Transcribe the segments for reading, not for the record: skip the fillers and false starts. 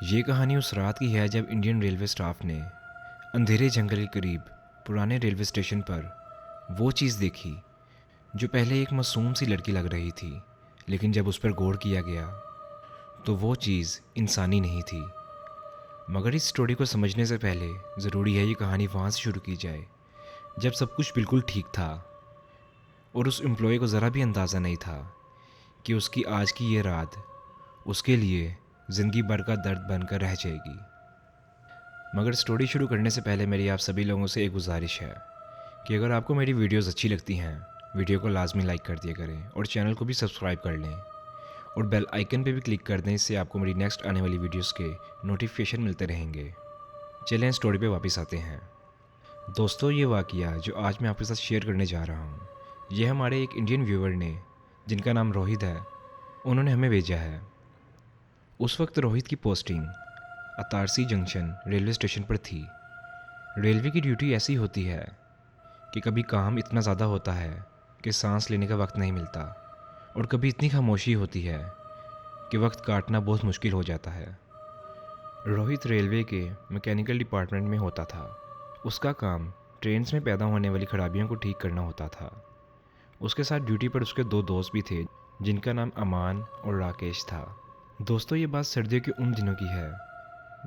ये कहानी उस रात की है जब इंडियन रेलवे स्टाफ ने अंधेरे जंगल के करीब पुराने रेलवे स्टेशन पर वो चीज़ देखी जो पहले एक मासूम सी लड़की लग रही थी, लेकिन जब उस पर गौर किया गया तो वो चीज़ इंसानी नहीं थी। मगर इस स्टोरी को समझने से पहले ज़रूरी है ये कहानी वहाँ से शुरू की जाए जब सब कुछ बिल्कुल ठीक था और उस एम्प्लॉय को ज़रा भी अंदाज़ा नहीं था कि उसकी आज की ये रात उसके लिए ज़िंदगी भर का दर्द बनकर रह जाएगी। मगर स्टोरी शुरू करने से पहले मेरी आप सभी लोगों से एक गुजारिश है कि अगर आपको मेरी वीडियोस अच्छी लगती हैं, वीडियो को लाजमी लाइक कर दिया करें और चैनल को भी सब्सक्राइब कर लें और बेल आइकन पे भी क्लिक कर दें। इससे आपको मेरी नेक्स्ट आने वाली वीडियोस के नोटिफिकेशन मिलते रहेंगे। चलें स्टोरी पे वापस आते हैं। दोस्तों, ये वाक़या जो आज मैं आपके साथ शेयर करने जा रहा हूँ, ये हमारे एक इंडियन व्यूवर ने, जिनका नाम रोहित है, उन्होंने हमें भेजा है। उस वक्त रोहित की पोस्टिंग अतारसी जंक्शन रेलवे स्टेशन पर थी। रेलवे की ड्यूटी ऐसी होती है कि कभी काम इतना ज़्यादा होता है कि सांस लेने का वक्त नहीं मिलता, और कभी इतनी खामोशी होती है कि वक्त काटना बहुत मुश्किल हो जाता है। रोहित रेलवे के मैकेनिकल डिपार्टमेंट में होता था। उसका काम ट्रेन्स में पैदा होने वाली खराबियों को ठीक करना होता था। उसके साथ ड्यूटी पर उसके दो दोस्त भी थे, जिनका नाम अमान और राकेश था। दोस्तों, ये बात सर्दियों के उन दिनों की है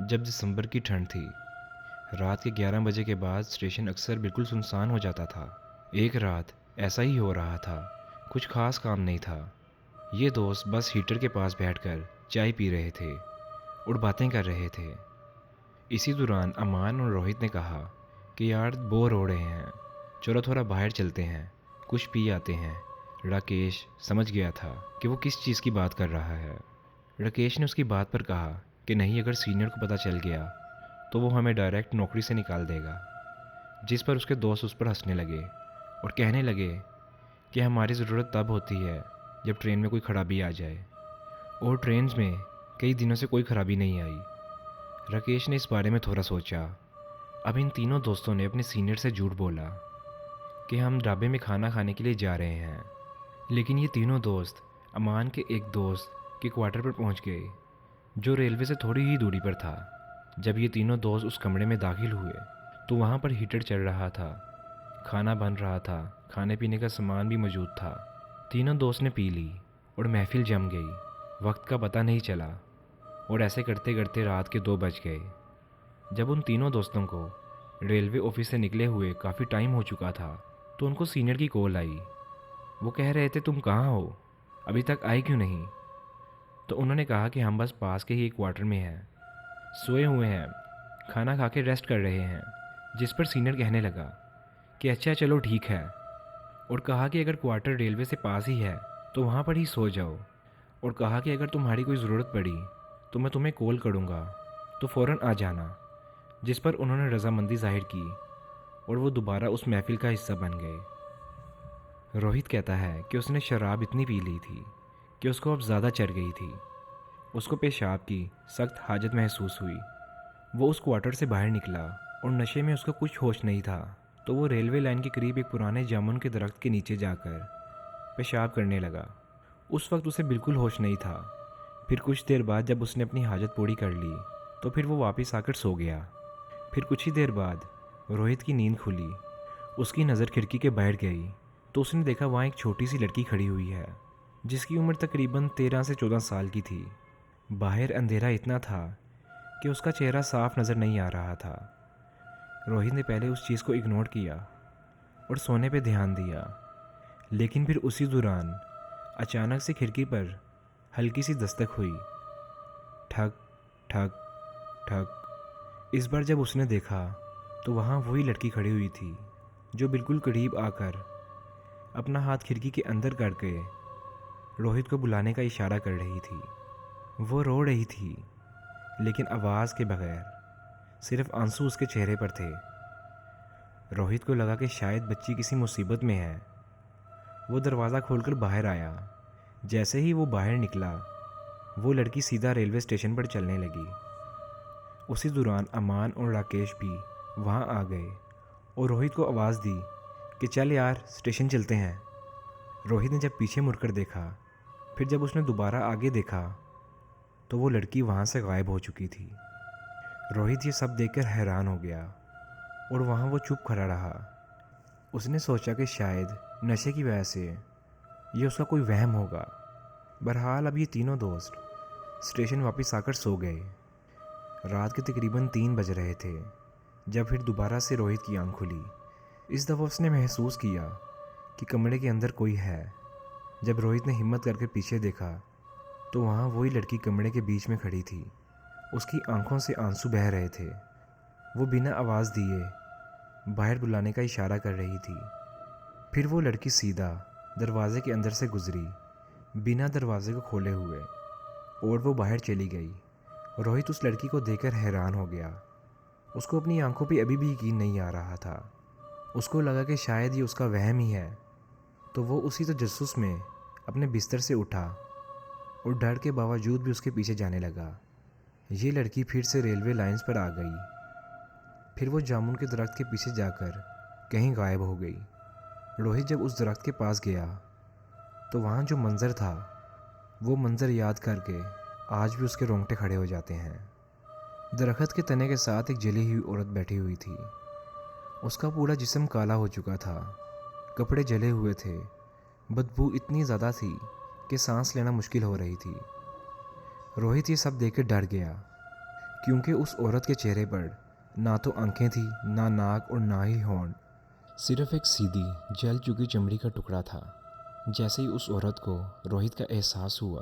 जब दिसंबर की ठंड थी। रात के 11 बजे के बाद स्टेशन अक्सर बिल्कुल सुनसान हो जाता था। एक रात ऐसा ही हो रहा था। कुछ खास काम नहीं था। ये दोस्त बस हीटर के पास बैठकर चाय पी रहे थे और बातें कर रहे थे। इसी दौरान अमान और रोहित ने कहा कि यार, बोर हो रहे हैं, चलो थोड़ा बाहर चलते हैं, कुछ पी आते हैं। राकेश समझ गया था कि वो किस चीज़ की बात कर रहा है। राकेश ने उसकी बात पर कहा कि नहीं, अगर सीनियर को पता चल गया तो वो हमें डायरेक्ट नौकरी से निकाल देगा। जिस पर उसके दोस्त उस पर हंसने लगे और कहने लगे कि हमारी ज़रूरत तब होती है जब ट्रेन में कोई खराबी आ जाए, और ट्रेन में कई दिनों से कोई खराबी नहीं आई। राकेश ने इस बारे में थोड़ा सोचा। अब इन तीनों दोस्तों ने अपने सीनियर से झूठ बोला कि हम ढाबे में खाना खाने के लिए जा रहे हैं, लेकिन ये तीनों दोस्त अमान के एक दोस्त के क्वार्टर पर पहुंच गए, जो रेलवे से थोड़ी ही दूरी पर था। जब ये तीनों दोस्त उस कमरे में दाखिल हुए तो वहाँ पर हीटर चल रहा था, खाना बन रहा था, खाने पीने का सामान भी मौजूद था। तीनों दोस्त ने पी ली और महफिल जम गई। वक्त का पता नहीं चला और ऐसे करते करते रात के 2 बज गए। जब उन तीनों दोस्तों को रेलवे ऑफिस से निकले हुए काफ़ी टाइम हो चुका था तो उनको सीनियर की कॉल आई। वो कह रहे थे, तुम कहाँ हो, अभी तक आए क्यों नहीं? तो उन्होंने कहा कि हम बस पास के ही एक क्वार्टर में हैं, सोए हुए हैं, खाना खा के रेस्ट कर रहे हैं। जिस पर सीनियर कहने लगा कि अच्छा चलो ठीक है, और कहा कि अगर क्वार्टर रेलवे से पास ही है तो वहाँ पर ही सो जाओ, और कहा कि अगर तुम्हारी कोई ज़रूरत पड़ी तो मैं तुम्हें कॉल करूँगा, तो फ़ौरन आ जाना। जिस पर उन्होंने रजामंदी जाहिर की और वो दोबारा उस महफिल का हिस्सा बन गए। रोहित कहता है कि उसने शराब इतनी पी ली थी कि उसको अब ज़्यादा चढ़ गई थी। उसको पेशाब की सख्त हाजत महसूस हुई। वो उस क्वार्टर से बाहर निकला और नशे में उसका कुछ होश नहीं था, तो वो रेलवे लाइन के करीब एक पुराने जामुन के दरख्त के नीचे जाकर पेशाब करने लगा। उस वक्त उसे बिल्कुल होश नहीं था। फिर कुछ देर बाद जब उसने अपनी हाजत पूरी कर ली तो फिर वो वापस आकर सो गया। फिर कुछ ही देर बाद रोहित की नींद खुली। उसकी नज़र खिड़की के बाहर गई तो उसने देखा वहाँ एक छोटी सी लड़की खड़ी हुई है, जिसकी उम्र तकरीबन 13 से 14 साल की थी। बाहर अंधेरा इतना था कि उसका चेहरा साफ नज़र नहीं आ रहा था। रोहित ने पहले उस चीज़ को इग्नोर किया और सोने पे ध्यान दिया, लेकिन फिर उसी दौरान अचानक से खिड़की पर हल्की सी दस्तक हुई। ठक ठक ठक। इस बार जब उसने देखा तो वहाँ वही लड़की खड़ी हुई थी, जो बिल्कुल करीब आकर अपना हाथ खिड़की के अंदर करके रोहित को बुलाने का इशारा कर रही थी। वो रो रही थी, लेकिन आवाज़ के बगैर, सिर्फ आंसू उसके चेहरे पर थे। रोहित को लगा कि शायद बच्ची किसी मुसीबत में है। वो दरवाज़ा खोलकर बाहर आया। जैसे ही वो बाहर निकला, वो लड़की सीधा रेलवे स्टेशन पर चलने लगी। उसी दौरान अमान और राकेश भी वहाँ आ गए और रोहित को आवाज़ दी कि चल यार, स्टेशन चलते हैं। रोहित ने जब पीछे मुड़कर देखा, फिर जब उसने दोबारा आगे देखा तो वो लड़की वहाँ से गायब हो चुकी थी। रोहित ये सब देखकर हैरान हो गया और वहाँ वो चुप खड़ा रहा। उसने सोचा कि शायद नशे की वजह से ये उसका कोई वहम होगा। बहरहाल अब ये तीनों दोस्त स्टेशन वापस आकर सो गए। रात के तकरीबन 3 बज रहे थे जब फिर दोबारा से रोहित की आंख खुली। इस दफ़ा उसने महसूस किया कि कमरे के अंदर कोई है। जब रोहित ने हिम्मत करके पीछे देखा तो वहाँ वही लड़की कमरे के बीच में खड़ी थी। उसकी आंखों से आंसू बह रहे थे। वो बिना आवाज़ दिए बाहर बुलाने का इशारा कर रही थी। फिर वो लड़की सीधा दरवाजे के अंदर से गुजरी, बिना दरवाजे को खोले हुए, और वो बाहर चली गई। रोहित उस लड़की को देखकर हैरान हो गया। उसको अपनी आंखों पे अभी भी यकीन नहीं आ रहा था। उसको लगा कि शायद ये उसका वहम ही है। तो वो उसी तजस्सुस में अपने बिस्तर से उठा और डर के बावजूद भी उसके पीछे जाने लगा। ये लड़की फिर से रेलवे लाइंस पर आ गई। फिर वो जामुन के दरख्त के पीछे जाकर कहीं गायब हो गई। रोहित जब उस दरख्त के पास गया तो वहाँ जो मंज़र था वो मंज़र याद करके आज भी उसके रोंगटे खड़े हो जाते हैं। दरख्त के तने के साथ एक जली हुई औरत बैठी हुई थी। उसका पूरा जिस्म काला हो चुका था, कपड़े जले हुए थे, बदबू इतनी ज़्यादा थी कि सांस लेना मुश्किल हो रही थी। रोहित ये सब देख कर डर गया, क्योंकि उस औरत के चेहरे पर ना तो आंखें थी, ना नाक और ना ही होंठ, सिर्फ एक सीधी जल चुकी चमड़ी का टुकड़ा था। जैसे ही उस औरत को रोहित का एहसास हुआ,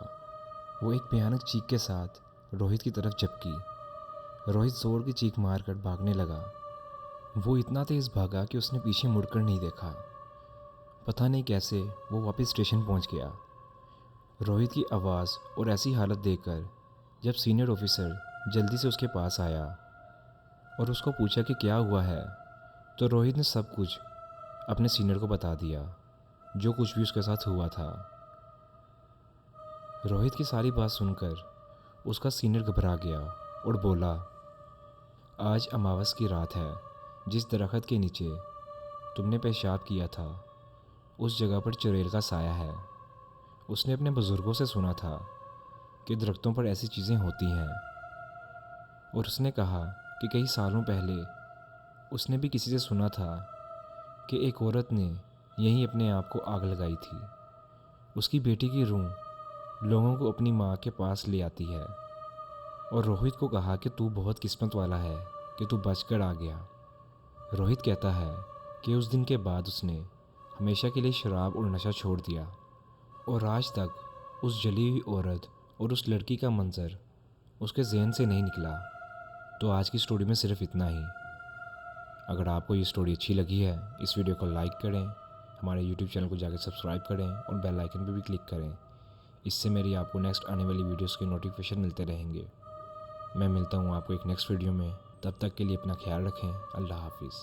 वो एक भयानक चीख के साथ रोहित की तरफ झपकी। रोहित जोर की चीख मारकर भागने लगा। वो इतना तेज़ भागा कि उसने पीछे मुड़कर नहीं देखा। पता नहीं कैसे वो वापस स्टेशन पहुंच गया। रोहित की आवाज़ और ऐसी हालत देखकर जब सीनियर ऑफिसर जल्दी से उसके पास आया और उसको पूछा कि क्या हुआ है, तो रोहित ने सब कुछ अपने सीनियर को बता दिया, जो कुछ भी उसके साथ हुआ था। रोहित की सारी बात सुनकर उसका सीनियर घबरा गया और बोला, आज अमावस की रात है। जिस दरख्त के नीचे तुमने पेशाब किया था उस जगह पर चुड़ैल का साया है। उसने अपने बुज़ुर्गों से सुना था कि दरख्तों पर ऐसी चीज़ें होती हैं, और उसने कहा कि कई सालों पहले उसने भी किसी से सुना था कि एक औरत ने यहीं अपने आप को आग लगाई थी। उसकी बेटी की रूह लोगों को अपनी माँ के पास ले आती है, और रोहित को कहा कि तू बहुत किस्मत वाला है कि तू बचकर आ गया। रोहित कहता है कि उस दिन के बाद उसने हमेशा के लिए शराब और नशा छोड़ दिया, और आज तक उस जली हुई औरत और उस लड़की का मंजर उसके जहन से नहीं निकला। तो आज की स्टोरी में सिर्फ इतना ही। अगर आपको ये स्टोरी अच्छी लगी है, इस वीडियो को लाइक करें, हमारे यूट्यूब चैनल को जाकर सब्सक्राइब करें और बेल आइकन पर भी क्लिक करें। इससे मेरी आपको नेक्स्ट आने वाली वीडियोस के नोटिफिकेशन मिलते रहेंगे। मैं मिलता हूँ आपको एक नेक्स्ट वीडियो में। तब तक के लिए अपना ख्याल रखें। अल्लाह हाफिज़।